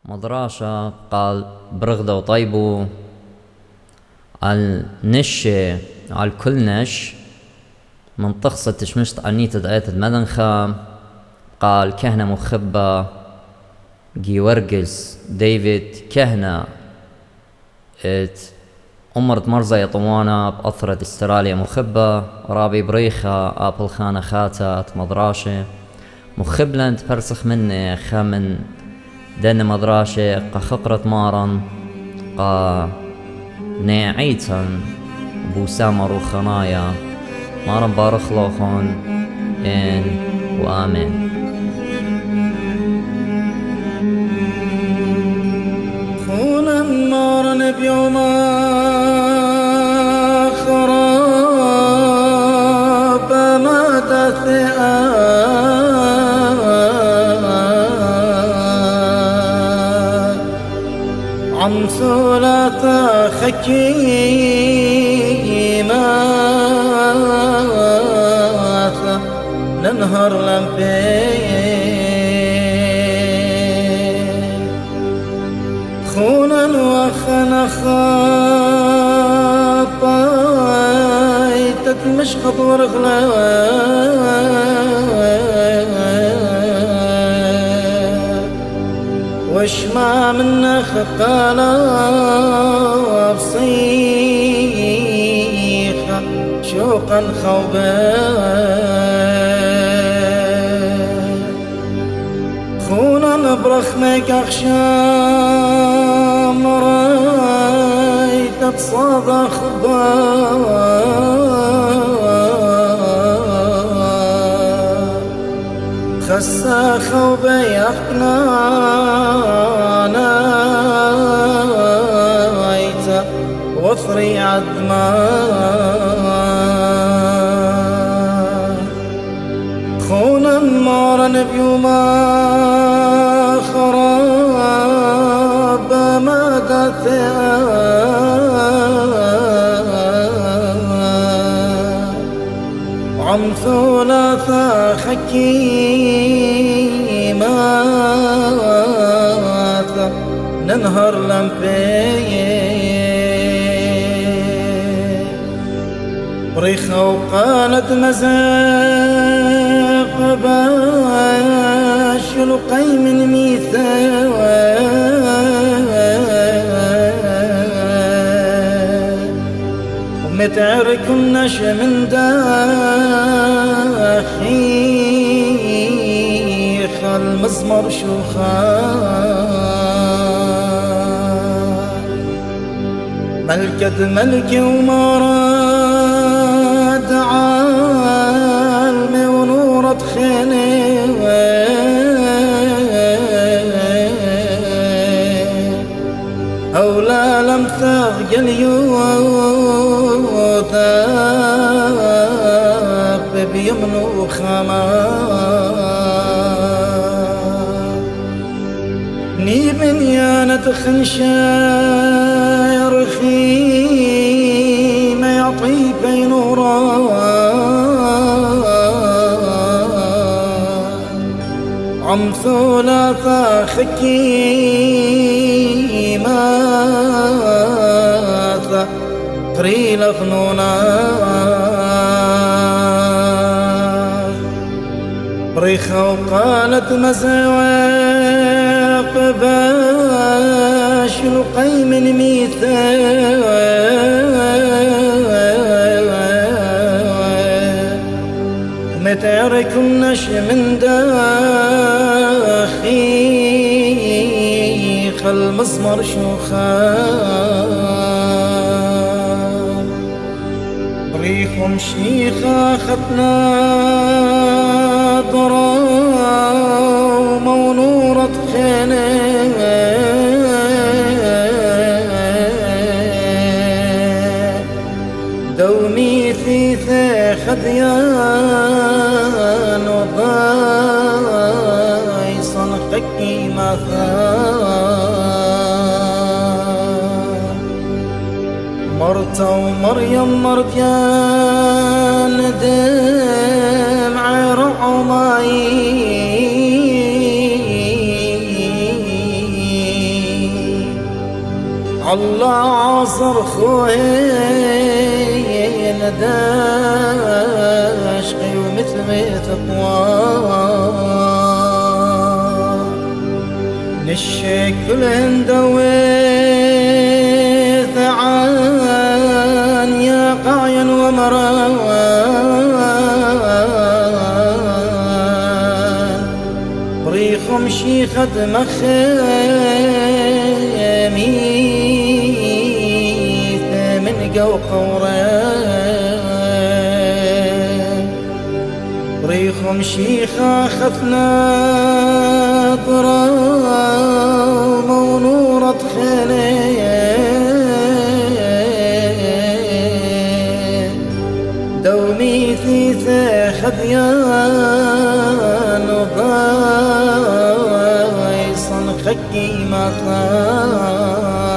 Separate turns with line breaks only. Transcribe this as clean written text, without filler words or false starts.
مدراشة قال برغدة وطيبو النشة على كل نش من تخصة تشمشت عنيت دقيت المدنخة قال كهنة مخبة جيورجس ديفيد كهنة أمرت مرزا يطوانا بأثرة استراليا مخبة رابي بريخة آبل خانة خاتات مدراشة مخبلن تبرسخ مني خامن دن مدراشة قخقرة مارن قا ناعيتن بوسامة روخنايا مارن بارخلوخون إن وآمين.
خونا مارن بيوم خراب ما دثئا عم ثلاثة خكيمات ننهر لمبين خونا وخنا خاطاي تتمشخط ورغلا وش ما منه خقالا بصيخة شوقا خوبا خونا نبرخمك أخشام راي تتصادى خبار خسا خوبا يقنانا وثري عدمان خونا مارن بيوما خراب ما دثئا عم ثلاثة خكيمات ننهر لمبين بريخة وقالت مزاق باش لقي من ميثاق ومتعرك النش من داخيخ المزمر شوخان ملكة ملكي ومراد عالمي ونورة خيني أولا لم تغجل يوثاق بيمنو خمان ني بنيانة خنشاير خيمة يعطيك نورا عم ثلاثة خكيمات قريل فنونا بريخة وقالت مزواق باش لقي من ميثاق ومتعرك النش من داخيخ المزمر شوخان ريخهم شيخة ختنا ضرا ومونورة خيني دومي ثيثة خذيان وضاي صنقكي مثان مرتا ومريم مرتيان دمع رعماي الله عاصر خوي نداشقي ومثل تقوى نشكل هندوي ثعان يا قايا ومران بريخم شيخة مخيميث من قوقوران بريخم شيخة خثنا ضرام ونورة خليل دومي ثيثة خذيان وضايصا خكي مطار